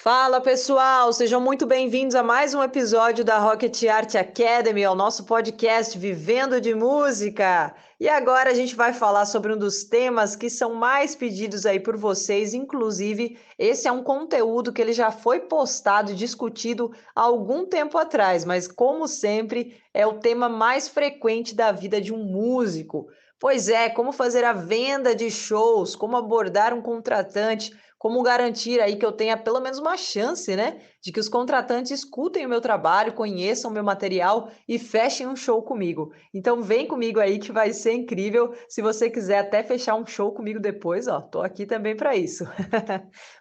Fala pessoal, sejam muito bem-vindos a mais um episódio da Rocket Art Academy, ao nosso podcast Vivendo de Música. E agora a gente vai falar sobre um dos temas que são mais pedidos aí por vocês, inclusive esse é um conteúdo que ele já foi postado e discutido há algum tempo atrás, mas como sempre é o tema mais frequente da vida de um músico. Pois é, como fazer a venda de shows, como abordar um contratante, como garantir aí que eu tenha pelo menos uma chance, né, de que os contratantes escutem o meu trabalho, conheçam o meu material e fechem um show comigo. Então vem comigo aí que vai ser incrível. Se você quiser até fechar um show comigo depois, ó, tô aqui também para isso.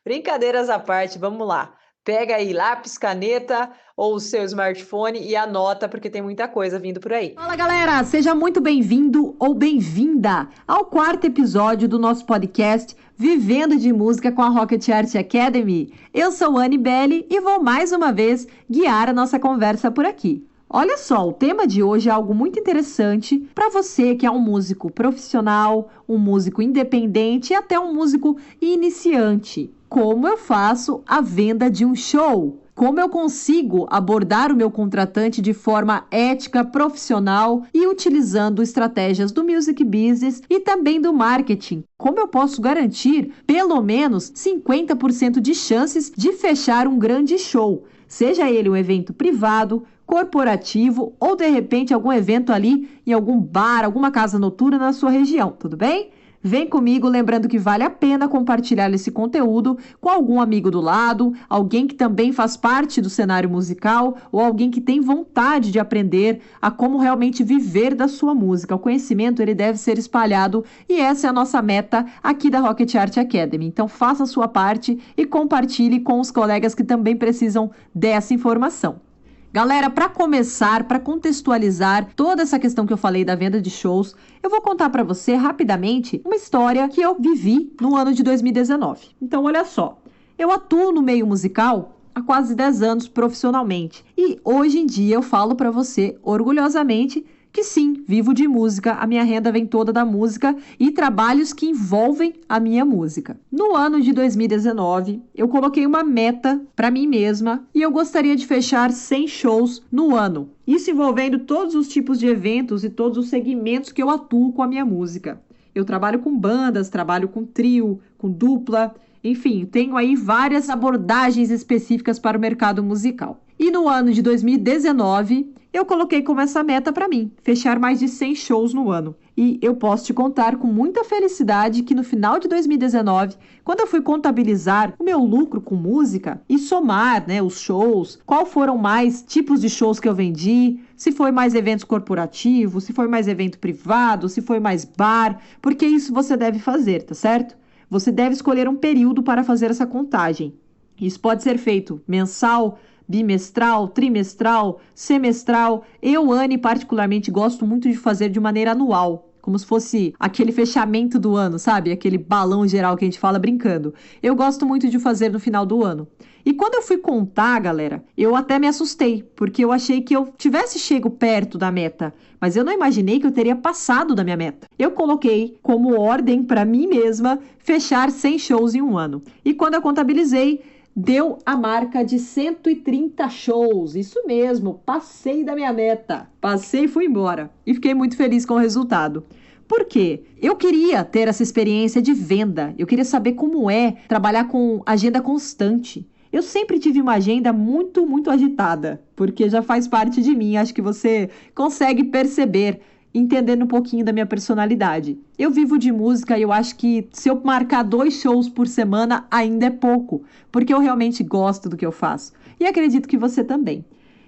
Brincadeiras à parte, vamos lá. Pega aí lápis, caneta ou o seu smartphone e anota, porque tem muita coisa vindo por aí. Fala galera, seja muito bem-vindo ou bem-vinda ao quarto episódio do nosso podcast Vivendo de Música com a Rocket Art Academy. Eu sou Anne Belli e vou mais uma vez guiar a nossa conversa por aqui. Olha só, o tema de hoje é algo muito interessante para você que é um músico profissional, um músico independente e até um músico iniciante. Como eu faço a venda de um show? Como eu consigo abordar o meu contratante de forma ética, profissional e utilizando estratégias do music business e também do marketing? Como eu posso garantir pelo menos 50% de chances de fechar um grande show? Seja ele um evento privado, corporativo ou de repente algum evento ali em algum bar, alguma casa noturna na sua região, tudo bem? Vem comigo, lembrando que vale a pena compartilhar esse conteúdo com algum amigo do lado, alguém que também faz parte do cenário musical ou alguém que tem vontade de aprender a como realmente viver da sua música. O conhecimento ele deve ser espalhado e essa é a nossa meta aqui da Rocket Art Academy. Então faça a sua parte e compartilhe com os colegas que também precisam dessa informação. Galera, para começar, para contextualizar toda essa questão que eu falei da venda de shows, eu vou contar para você rapidamente uma história que eu vivi no ano de 2019. Então, olha só, eu atuo no meio musical há quase 10 anos profissionalmente e hoje em dia eu falo para você orgulhosamente que sim, vivo de música, a minha renda vem toda da música e trabalhos que envolvem a minha música. No ano de 2019, eu coloquei uma meta para mim mesma e eu gostaria de fechar 100 shows no ano. Isso envolvendo todos os tipos de eventos e todos os segmentos que eu atuo com a minha música. Eu trabalho com bandas, trabalho com trio, com dupla, enfim, tenho aí várias abordagens específicas para o mercado musical. E no ano de 2019, eu coloquei como essa meta para mim, fechar mais de 100 shows no ano. E eu posso te contar com muita felicidade que no final de 2019, quando eu fui contabilizar o meu lucro com música e somar, os shows, qual foram mais tipos de shows que eu vendi, se foi mais eventos corporativos, se foi mais evento privado, se foi mais bar, porque isso você deve fazer, tá certo? Você deve escolher um período para fazer essa contagem. Isso pode ser feito mensal, bimestral, trimestral, semestral. Eu, Anne, particularmente gosto muito de fazer de maneira anual, como se fosse aquele fechamento do ano, sabe? Aquele balão geral que a gente fala brincando. Eu gosto muito de fazer no final do ano. E quando eu fui contar, galera, eu até me assustei, porque eu achei que eu tivesse chego perto da meta, mas eu não imaginei que eu teria passado da minha meta. Eu coloquei como ordem para mim mesma fechar 100 shows em um ano. E quando eu contabilizei, deu a marca de 130 shows. Isso mesmo, passei da minha meta. Passei e fui embora. E fiquei muito feliz com o resultado. Por quê? Eu queria ter essa experiência de venda. Eu queria saber como é trabalhar com agenda constante. Eu sempre tive uma agenda muito, muito agitada, porque já faz parte de mim. Acho que você consegue perceber, entendendo um pouquinho da minha personalidade. Eu vivo de música e eu acho que se eu marcar 2 shows por semana ainda é pouco, porque eu realmente gosto do que eu faço. E acredito que você também.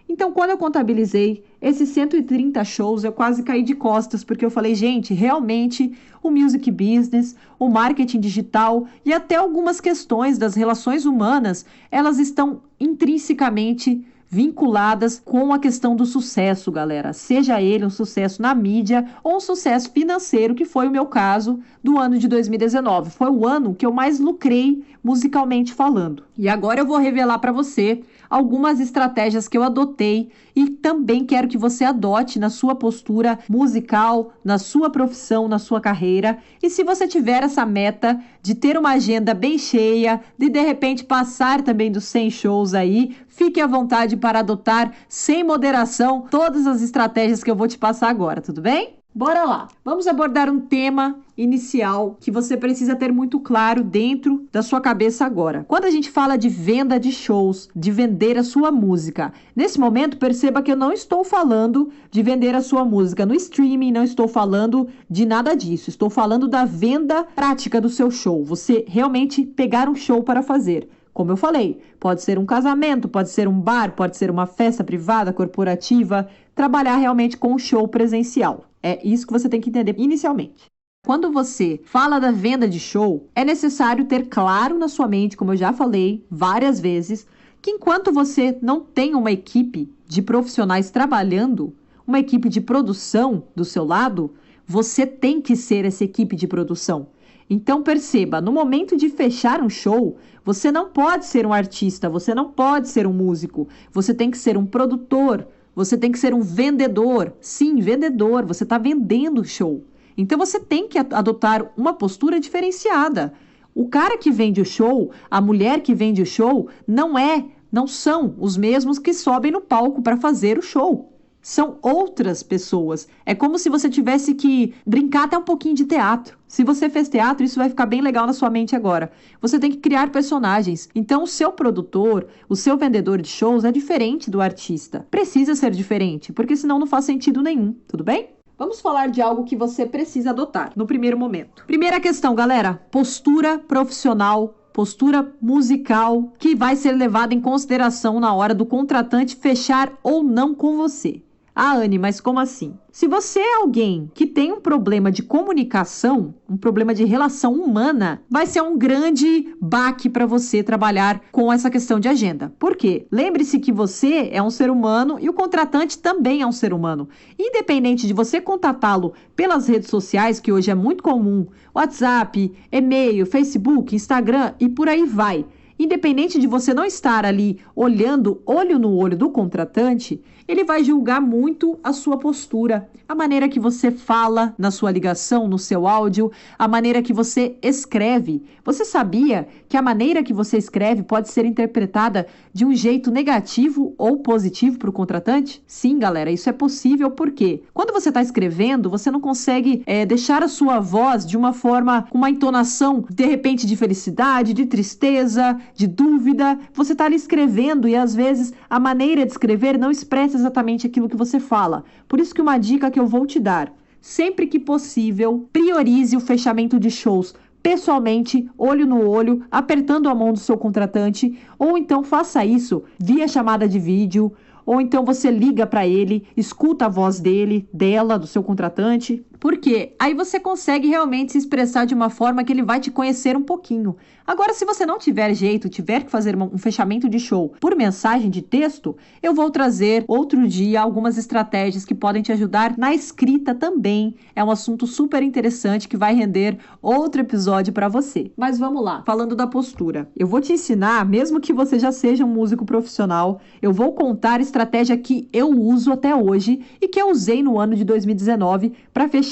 Então, quando eu contabilizei esses 130 shows, eu quase caí de costas, porque eu falei, gente, realmente o music business, o marketing digital e até algumas questões das relações humanas, elas estão intrinsecamente vinculadas com a questão do sucesso, galera. Seja ele um sucesso na mídia ou um sucesso financeiro, que foi o meu caso do ano de 2019. Foi o ano que eu mais lucrei musicalmente falando. E agora eu vou revelar para você algumas estratégias que eu adotei e também quero que você adote na sua postura musical, na sua profissão, na sua carreira. E se você tiver essa meta de ter uma agenda bem cheia, de repente passar também dos 100 shows aí, fique à vontade para adotar sem moderação todas as estratégias que eu vou te passar agora, tudo bem? Bora lá! Vamos abordar um tema inicial que você precisa ter muito claro dentro da sua cabeça agora. Quando a gente fala de venda de shows, de vender a sua música, nesse momento perceba que eu não estou falando de vender a sua música no streaming, não estou falando de nada disso. Estou falando da venda prática do seu show. Você realmente pegar um show para fazer. Como eu falei, pode ser um casamento, pode ser um bar, pode ser uma festa privada, corporativa, trabalhar realmente com um show presencial. É isso que você tem que entender inicialmente. Quando você fala da venda de show, é necessário ter claro na sua mente, como eu já falei várias vezes, que enquanto você não tem uma equipe de profissionais trabalhando, uma equipe de produção do seu lado, você tem que ser essa equipe de produção. Então perceba, no momento de fechar um show, você não pode ser um artista, você não pode ser um músico, você tem que ser um produtor, você tem que ser um vendedor. Sim, vendedor, você está vendendo o show. Então você tem que adotar uma postura diferenciada. O cara que vende o show, a mulher que vende o show, não são os mesmos que sobem no palco para fazer o show. São outras pessoas. É como se você tivesse que brincar até um pouquinho de teatro. Se você fez teatro, isso vai ficar bem legal na sua mente agora. Você tem que criar personagens. Então, o seu produtor, o seu vendedor de shows é diferente do artista. Precisa ser diferente, porque senão não faz sentido nenhum, tudo bem? Vamos falar de algo que você precisa adotar no primeiro momento. Primeira questão, galera: postura profissional, postura musical, que vai ser levada em consideração na hora do contratante fechar ou não com você. Ah, Anne, mas como assim? Se você é alguém que tem um problema de comunicação, um problema de relação humana, vai ser um grande baque para você trabalhar com essa questão de agenda. Por quê? Lembre-se que você é um ser humano e o contratante também é um ser humano. Independente de você contatá-lo pelas redes sociais, que hoje é muito comum, WhatsApp, e-mail, Facebook, Instagram e por aí vai. Independente de você não estar ali olhando olho no olho do contratante, ele vai julgar muito a sua postura, a maneira que você fala na sua ligação, no seu áudio, a maneira que você escreve. Você sabia que a maneira que você escreve pode ser interpretada de um jeito negativo ou positivo para o contratante? Sim, galera, isso é possível porque quando você está escrevendo, você não consegue deixar a sua voz de uma forma, com uma entonação, de repente, de felicidade, de tristeza, de dúvida. Você está ali escrevendo e às vezes a maneira de escrever não expressa exatamente aquilo que você fala. Por isso que uma dica que eu vou te dar: sempre que possível, priorize o fechamento de shows pessoalmente, olho no olho, apertando a mão do seu contratante, ou então faça isso via chamada de vídeo, ou então você liga para ele, escuta a voz dele, dela, do seu contratante. Por quê? Aí você consegue realmente se expressar de uma forma que ele vai te conhecer um pouquinho. Agora, se você não tiver jeito, tiver que fazer um fechamento de show por mensagem de texto, eu vou trazer outro dia algumas estratégias que podem te ajudar na escrita também. É um assunto super interessante que vai render outro episódio para você. Mas vamos lá, falando da postura. Eu vou te ensinar, mesmo que você já seja um músico profissional, eu vou contar a estratégia que eu uso até hoje e que eu usei no ano de 2019 para fechar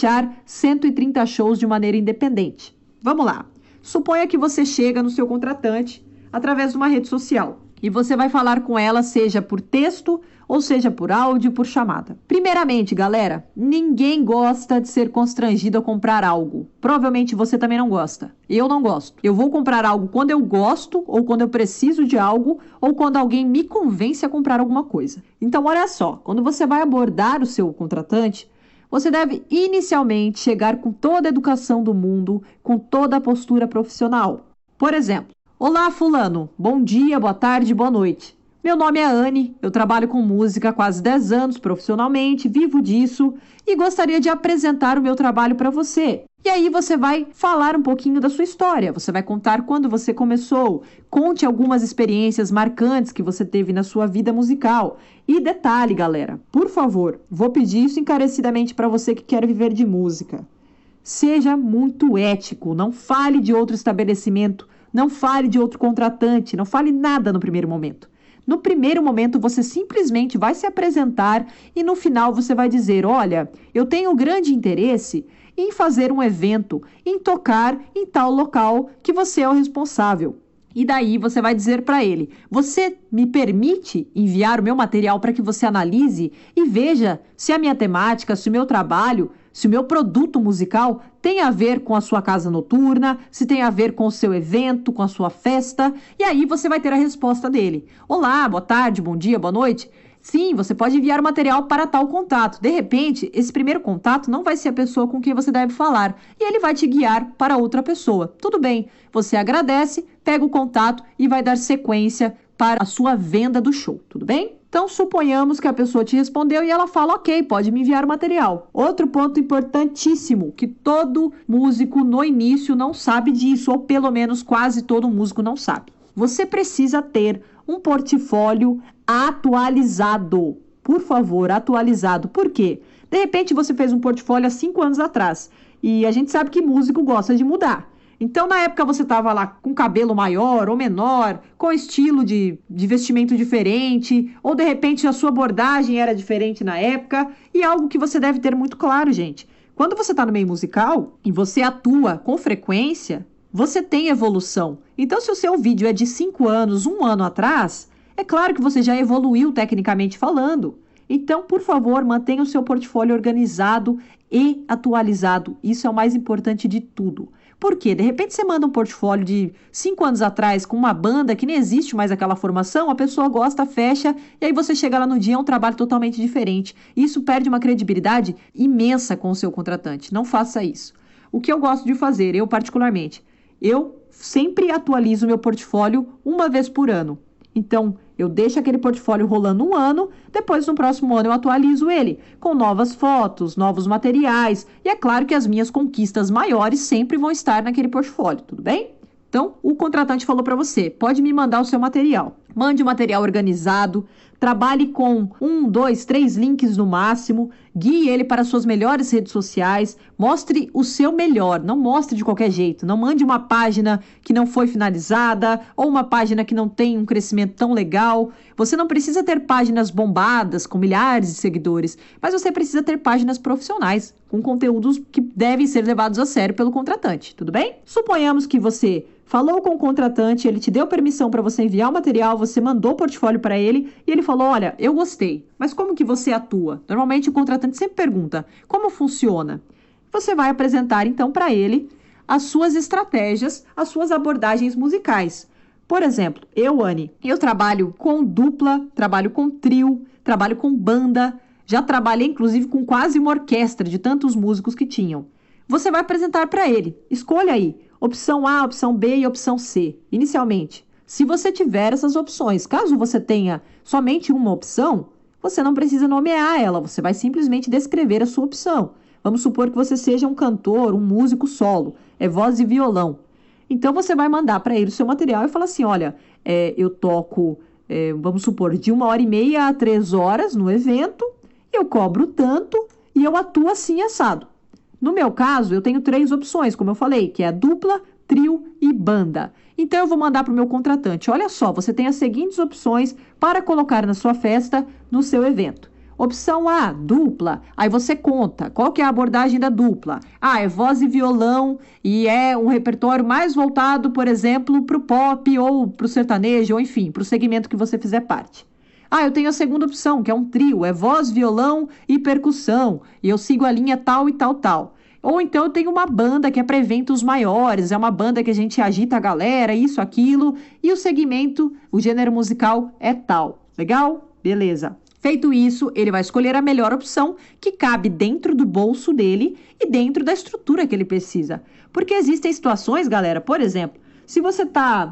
130 shows de maneira independente. Vamos lá. Suponha que você chega no seu contratante através de uma rede social e você vai falar com ela, seja por texto ou seja por áudio, por chamada. Primeiramente, galera, ninguém gosta de ser constrangido a comprar algo. Provavelmente você também não gosta. Eu não gosto. Eu vou comprar algo quando eu gosto ou quando eu preciso de algo ou quando alguém me convence a comprar alguma coisa. Então, olha só, quando você vai abordar o seu contratante, você deve inicialmente chegar com toda a educação do mundo, com toda a postura profissional. Por exemplo: olá, fulano, bom dia, boa tarde, boa noite. Meu nome é Anne, eu trabalho com música há quase 10 anos profissionalmente, vivo disso e gostaria de apresentar o meu trabalho para você. E aí você vai falar um pouquinho da sua história, você vai contar quando você começou, conte algumas experiências marcantes que você teve na sua vida musical. E detalhe, galera, por favor, vou pedir isso encarecidamente para você que quer viver de música. Seja muito ético, não fale de outro estabelecimento, não fale de outro contratante, não fale nada no primeiro momento. No primeiro momento, você simplesmente vai se apresentar e no final você vai dizer: olha, eu tenho grande interesse em fazer um evento, em tocar em tal local que você é o responsável. E daí você vai dizer para ele: você me permite enviar o meu material para que você analise e veja se a minha temática, se o meu trabalho, se o meu produto musical tem a ver com a sua casa noturna, se tem a ver com o seu evento, com a sua festa. E aí você vai ter a resposta dele: olá, boa tarde, bom dia, boa noite. Sim, você pode enviar o material para tal contato. De repente, esse primeiro contato não vai ser a pessoa com quem você deve falar e ele vai te guiar para outra pessoa. Tudo bem, você agradece, pega o contato e vai dar sequência para a sua venda do show, tudo bem? Então, suponhamos que a pessoa te respondeu e ela fala: ok, pode me enviar o material. Outro ponto importantíssimo, que todo músico no início não sabe disso, ou pelo menos quase todo músico não sabe. Você precisa ter um portfólio atualizado. Por favor, atualizado. Por quê? De repente você fez um portfólio há 5 anos atrás e a gente sabe que músico gosta de mudar. Então, na época você estava lá com cabelo maior ou menor, com estilo de vestimento diferente, ou de repente a sua abordagem era diferente na época, e algo que você deve ter muito claro, gente. Quando você está no meio musical e você atua com frequência, você tem evolução. Então, se o seu vídeo é de 5 anos, 1 ano atrás, é claro que você já evoluiu tecnicamente falando. Então, por favor, mantenha o seu portfólio organizado e atualizado. Isso é o mais importante de tudo. Por quê? De repente você manda um portfólio de 5 anos atrás com uma banda que nem existe mais aquela formação, a pessoa gosta, fecha, e aí você chega lá no dia, é um trabalho totalmente diferente. Isso perde uma credibilidade imensa com o seu contratante. Não faça isso. O que eu gosto de fazer, eu particularmente, eu sempre atualizo meu portfólio 1 vez por ano. Então, eu deixo aquele portfólio rolando 1 ano, depois no próximo ano eu atualizo ele, com novas fotos, novos materiais, e é claro que as minhas conquistas maiores sempre vão estar naquele portfólio, tudo bem? Então, o contratante falou para você: pode me mandar o seu material. Mande o material organizado, trabalhe com 1, 2, 3 links no máximo, guie ele para suas melhores redes sociais, mostre o seu melhor, não mostre de qualquer jeito, não mande uma página que não foi finalizada ou uma página que não tem um crescimento tão legal. Você não precisa ter páginas bombadas com milhares de seguidores, mas você precisa ter páginas profissionais, com conteúdos que devem ser levados a sério pelo contratante, tudo bem? Suponhamos que você falou com o contratante, ele te deu permissão para você enviar o material, você mandou o portfólio para ele e ele falou: olha, eu gostei, mas como que você atua? Normalmente o contratante sempre pergunta: como funciona? Você vai apresentar então para ele as suas estratégias, as suas abordagens musicais. Por exemplo, Anny, eu trabalho com dupla, trabalho com trio, trabalho com banda, já trabalhei inclusive com quase uma orquestra de tantos músicos que tinham. Você vai apresentar para ele, escolha aí, opção A, opção B e opção C, inicialmente. Se você tiver essas opções, caso você tenha somente uma opção, você não precisa nomear ela, você vai simplesmente descrever a sua opção. Vamos supor que você seja um cantor, um músico solo, é voz e violão. Então você vai mandar para ele o seu material e falar assim: olha, eu toco, vamos supor, de 1h30 a 3 horas no evento, eu cobro tanto e eu atuo assim assado. No meu caso, eu tenho 3 opções, como eu falei, que é dupla, trio e banda. Então, eu vou mandar para o meu contratante: olha só, você tem as seguintes opções para colocar na sua festa, no seu evento. Opção A, dupla. Aí você conta qual que é a abordagem da dupla. É voz e violão e é um repertório mais voltado, por exemplo, para o pop ou para o sertanejo, ou enfim, para o segmento que você fizer parte. Eu tenho a segunda opção, que é um trio, é voz, violão e percussão, e eu sigo a linha tal e tal, tal. Ou então eu tenho uma banda que é para eventos maiores, é uma banda que a gente agita a galera, isso, aquilo, e o segmento, o gênero musical é tal. Legal? Beleza. Feito isso, ele vai escolher a melhor opção que cabe dentro do bolso dele e dentro da estrutura que ele precisa. Porque existem situações, galera, por exemplo, se você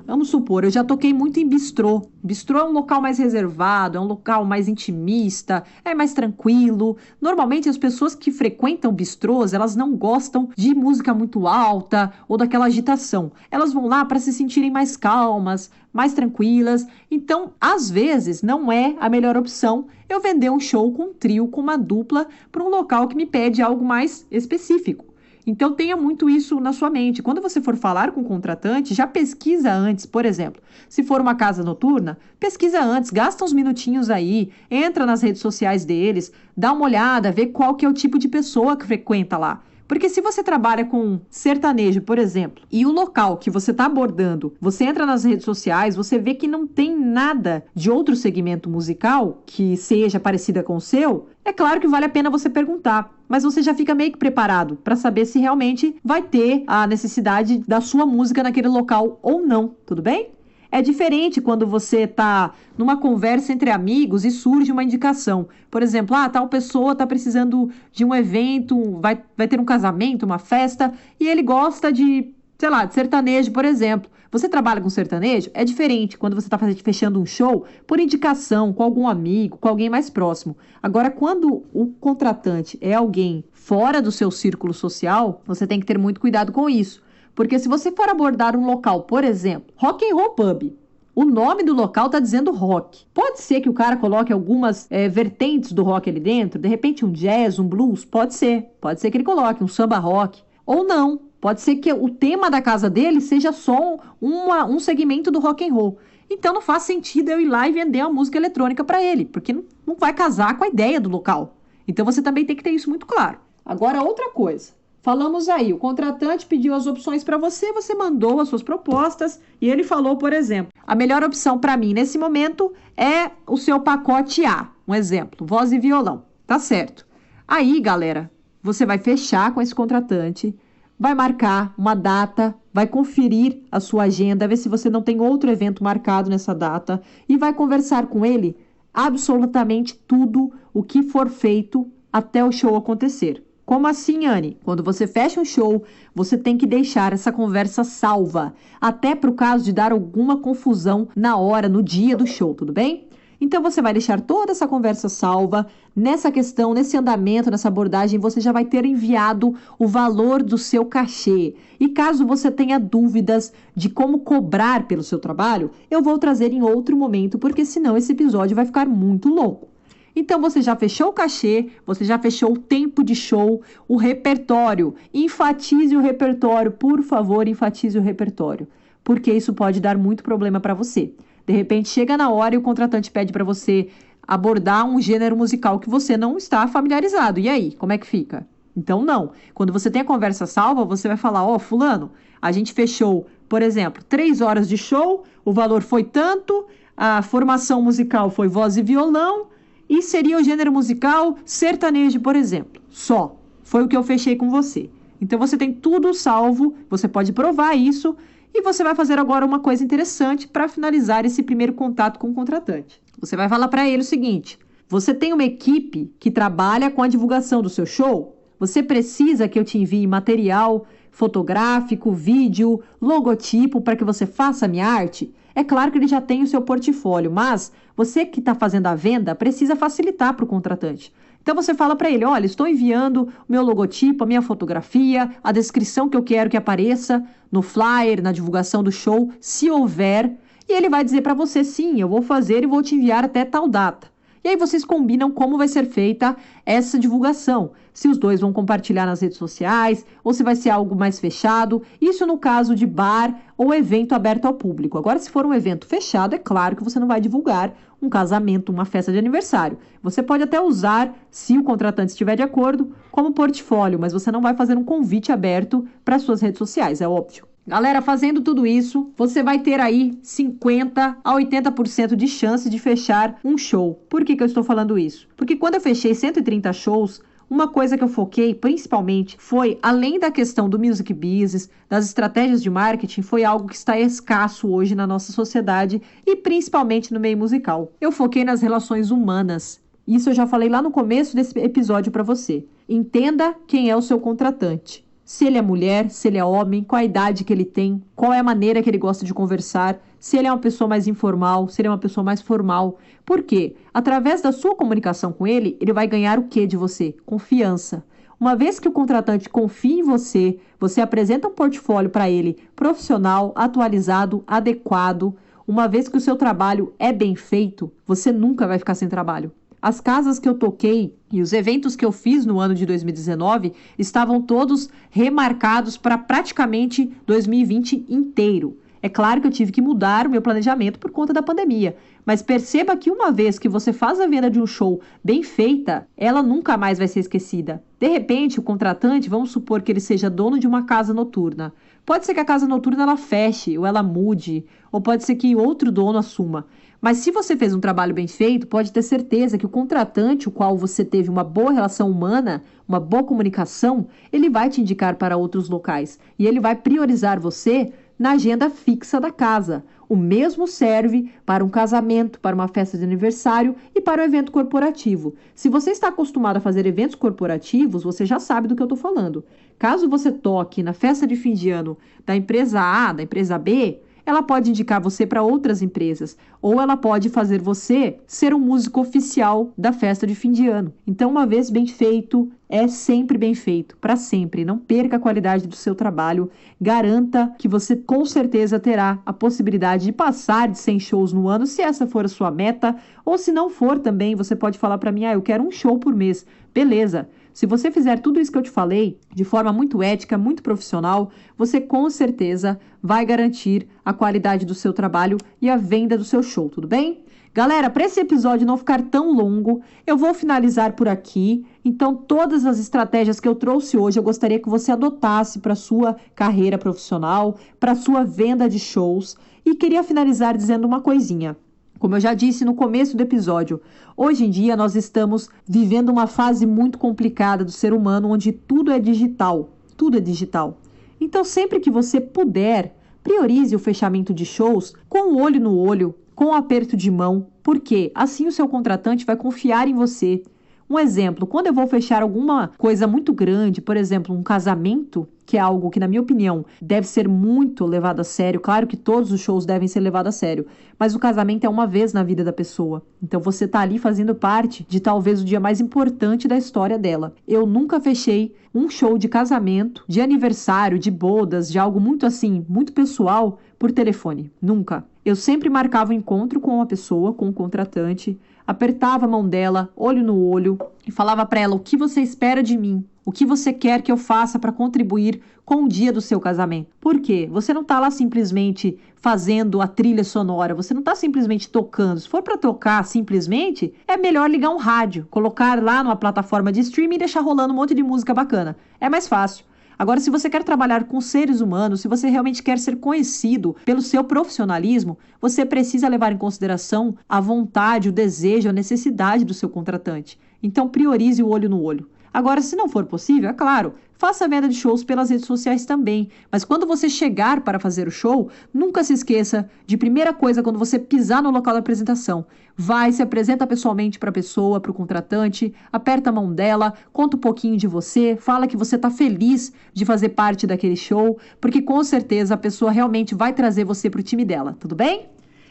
vamos supor, eu já toquei muito em bistrô. Bistrô é um local mais reservado, é um local mais intimista, é mais tranquilo. Normalmente as pessoas que frequentam bistrôs, elas não gostam de música muito alta ou daquela agitação. Elas vão lá para se sentirem mais calmas, mais tranquilas. Então, às vezes, não é a melhor opção eu vender um show com um trio, com uma dupla, para um local que me pede algo mais específico. Então tenha muito isso na sua mente. Quando você for falar com o contratante, já pesquisa antes, por exemplo. Se for uma casa noturna, pesquisa antes, gasta uns minutinhos aí, entra nas redes sociais deles, dá uma olhada, vê qual que é o tipo de pessoa que frequenta lá. Porque se você trabalha com sertanejo, por exemplo, e o local que você está abordando, você entra nas redes sociais, você vê que não tem nada de outro segmento musical que seja parecida com o seu, é claro que vale a pena você perguntar. Mas você já fica meio que preparado para saber se realmente vai ter a necessidade da sua música naquele local ou não, tudo bem? É diferente quando você está numa conversa entre amigos e surge uma indicação. Por exemplo, tal pessoa está precisando de um evento, vai ter um casamento, uma festa, e ele gosta de, sei lá, de sertanejo, por exemplo. Você trabalha com sertanejo? É diferente quando você está fechando um show por indicação, com algum amigo, com alguém mais próximo. Agora, quando o contratante é alguém fora do seu círculo social, você tem que ter muito cuidado com isso. Porque se você for abordar um local, por exemplo, Rock and Roll Pub, o nome do local está dizendo rock. Pode ser que o cara coloque algumas vertentes do rock ali dentro, de repente um jazz, um blues, pode ser. Pode ser que ele coloque um samba rock, ou não. Pode ser que o tema da casa dele seja só um segmento do rock and roll. Então não faz sentido eu ir lá e vender uma música eletrônica para ele, porque não vai casar com a ideia do local. Então você também tem que ter isso muito claro. Agora, outra coisa. Falamos aí, o contratante pediu as opções para você, você mandou as suas propostas e ele falou, por exemplo, a melhor opção para mim nesse momento é o seu pacote A. Um exemplo, voz e violão. Tá certo. Aí, galera, você vai fechar com esse contratante, vai marcar uma data, vai conferir a sua agenda, ver se você não tem outro evento marcado nessa data e vai conversar com ele absolutamente tudo o que for feito até o show acontecer. Como assim, Anne? Quando você fecha um show, você tem que deixar essa conversa salva, até para o caso de dar alguma confusão na hora, no dia do show, tudo bem? Então você vai deixar toda essa conversa salva. Nessa questão, nesse andamento, nessa abordagem, você já vai ter enviado o valor do seu cachê. E caso você tenha dúvidas de como cobrar pelo seu trabalho, eu vou trazer em outro momento, porque senão esse episódio vai ficar muito longo. Então você já fechou o cachê, você já fechou o tempo de show, o repertório. Enfatize o repertório, por favor, enfatize o repertório, porque isso pode dar muito problema para você. De repente chega na hora e o contratante pede para você abordar um gênero musical que você não está familiarizado. E aí, como é que fica? Então não. Quando você tem a conversa salva, você vai falar, fulano, a gente fechou, por exemplo, 3 horas de show, o valor foi tanto, a formação musical foi voz e violão, e seria o gênero musical sertanejo, por exemplo. Só. Foi o que eu fechei com você. Então você tem tudo salvo, você pode provar isso e você vai fazer agora uma coisa interessante para finalizar esse primeiro contato com o contratante. Você vai falar para ele o seguinte: você tem uma equipe que trabalha com a divulgação do seu show? Você precisa que eu te envie material fotográfico, vídeo, logotipo para que você faça a minha arte? É claro que ele já tem o seu portfólio, mas você que está fazendo a venda precisa facilitar para o contratante. Então você fala para ele, olha, estou enviando o meu logotipo, a minha fotografia, a descrição que eu quero que apareça no flyer, na divulgação do show, se houver. E ele vai dizer para você, sim, eu vou fazer e vou te enviar até tal data. E aí vocês combinam como vai ser feita essa divulgação. Se os dois vão compartilhar nas redes sociais, ou se vai ser algo mais fechado. Isso no caso de bar ou evento aberto ao público. Agora, se for um evento fechado, é claro que você não vai divulgar um casamento, uma festa de aniversário. Você pode até usar, se o contratante estiver de acordo, como portfólio, mas você não vai fazer um convite aberto para suas redes sociais, é óbvio. Galera, fazendo tudo isso, você vai ter aí 50% a 80% de chance de fechar um show. Por que eu estou falando isso? Porque quando eu fechei 130 shows, uma coisa que eu foquei principalmente foi, além da questão do music business, das estratégias de marketing, foi algo que está escasso hoje na nossa sociedade e principalmente no meio musical. Eu foquei nas relações humanas. Isso eu já falei lá no começo desse episódio para você. Entenda quem é o seu contratante. Se ele é mulher, se ele é homem, qual a idade que ele tem, qual é a maneira que ele gosta de conversar, se ele é uma pessoa mais informal, se ele é uma pessoa mais formal. Por quê? Através da sua comunicação com ele, ele vai ganhar o quê de você? Confiança. Uma vez que o contratante confia em você, você apresenta um portfólio para ele profissional, atualizado, adequado. Uma vez que o seu trabalho é bem feito, você nunca vai ficar sem trabalho. As casas que eu toquei e os eventos que eu fiz no ano de 2019 estavam todos remarcados para praticamente 2020 inteiro. É claro que eu tive que mudar o meu planejamento por conta da pandemia, mas perceba que uma vez que você faz a venda de um show bem feita, ela nunca mais vai ser esquecida. De repente, o contratante, vamos supor que ele seja dono de uma casa noturna. Pode ser que a casa noturna ela feche, ou ela mude, ou pode ser que outro dono assuma. Mas se você fez um trabalho bem feito, pode ter certeza que o contratante, o qual você teve uma boa relação humana, uma boa comunicação, ele vai te indicar para outros locais e ele vai priorizar você na agenda fixa da casa. O mesmo serve para um casamento, para uma festa de aniversário e para o evento corporativo. Se você está acostumado a fazer eventos corporativos, você já sabe do que eu estou falando. Caso você toque na festa de fim de ano da empresa A, da empresa B, ela pode indicar você para outras empresas, ou ela pode fazer você ser um músico oficial da festa de fim de ano. Então, uma vez bem feito, é sempre bem feito, para sempre. Não perca a qualidade do seu trabalho, garanta que você com certeza terá a possibilidade de passar de 100 shows no ano, se essa for a sua meta, ou se não for também, você pode falar para mim, eu quero um show por mês. Beleza. Se você fizer tudo isso que eu te falei, de forma muito ética, muito profissional, você com certeza vai garantir a qualidade do seu trabalho e a venda do seu show, tudo bem? Galera, para esse episódio não ficar tão longo, eu vou finalizar por aqui. Então, todas as estratégias que eu trouxe hoje, eu gostaria que você adotasse para sua carreira profissional, para sua venda de shows. E queria finalizar dizendo uma coisinha. Como eu já disse no começo do episódio, hoje em dia nós estamos vivendo uma fase muito complicada do ser humano, onde tudo é digital, tudo é digital. Então, sempre que você puder, priorize o fechamento de shows com o olho no olho, com o aperto de mão, porque assim o seu contratante vai confiar em você. Um exemplo, quando eu vou fechar alguma coisa muito grande, por exemplo, um casamento, que é algo que, na minha opinião, deve ser muito levado a sério. Claro que todos os shows devem ser levados a sério, mas o casamento é uma vez na vida da pessoa. Então você está ali fazendo parte de talvez o dia mais importante da história dela. Eu nunca fechei um show de casamento, de aniversário, de bodas, de algo muito assim, muito pessoal, por telefone. Nunca. Eu sempre marcava um encontro com a pessoa, com o contratante, apertava a mão dela, olho no olho, e falava para ela o que você espera de mim, o que você quer que eu faça para contribuir com o dia do seu casamento. Por quê? Você não está lá simplesmente fazendo a trilha sonora, você não está simplesmente tocando. Se for para tocar simplesmente, é melhor ligar um rádio, colocar lá numa plataforma de streaming e deixar rolando um monte de música bacana. É mais fácil. Agora, se você quer trabalhar com seres humanos, se você realmente quer ser conhecido pelo seu profissionalismo, você precisa levar em consideração a vontade, o desejo, a necessidade do seu contratante. Então, priorize o olho no olho. Agora, se não for possível, é claro, faça a venda de shows pelas redes sociais também. Mas quando você chegar para fazer o show, nunca se esqueça de primeira coisa quando você pisar no local da apresentação. Vai, se apresenta pessoalmente para a pessoa, para o contratante, aperta a mão dela, conta um pouquinho de você, fala que você está feliz de fazer parte daquele show, porque com certeza a pessoa realmente vai trazer você para o time dela, tudo bem?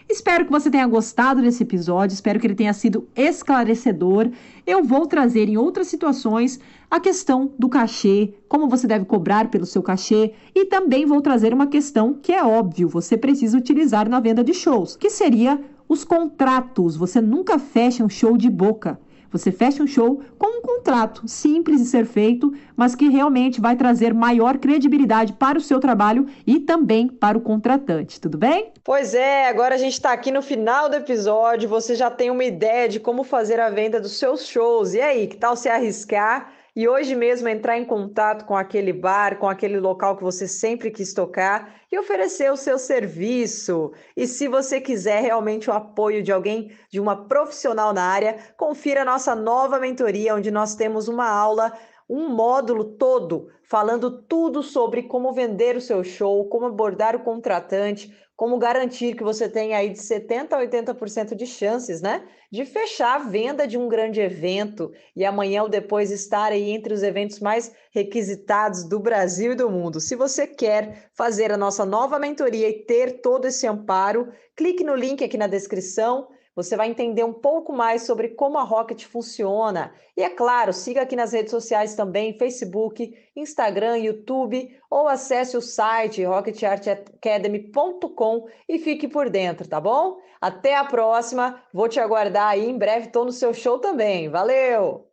Espero que você tenha gostado desse episódio, espero que ele tenha sido esclarecedor. Eu vou trazer em outras situações a questão do cachê, como você deve cobrar pelo seu cachê, e também vou trazer uma questão que é óbvio, você precisa utilizar na venda de shows, que seria os contratos. Você nunca fecha um show de boca. Você fecha um show com um contrato simples de ser feito, mas que realmente vai trazer maior credibilidade para o seu trabalho e também para o contratante, tudo bem? Pois é, agora a gente está aqui no final do episódio, você já tem uma ideia de como fazer a venda dos seus shows. E aí, que tal se arriscar e hoje mesmo entrar em contato com aquele bar, com aquele local que você sempre quis tocar e oferecer o seu serviço? E se você quiser realmente o apoio de alguém, de uma profissional na área, confira a nossa nova mentoria, onde nós temos uma aula, um módulo todo, falando tudo sobre como vender o seu show, como abordar o contratante, como garantir que você tenha aí de 70% a 80% de chances, né? De fechar a venda de um grande evento e amanhã ou depois estar aí entre os eventos mais requisitados do Brasil e do mundo. Se você quer fazer a nossa nova mentoria e ter todo esse amparo, clique no link aqui na descrição, Você vai entender um pouco mais sobre como a Rocket funciona. E é claro, siga aqui nas redes sociais também, Facebook, Instagram, YouTube, ou acesse o site rocketartacademy.com e fique por dentro, tá bom? Até a próxima, vou te aguardar aí, em breve estou no seu show também. Valeu!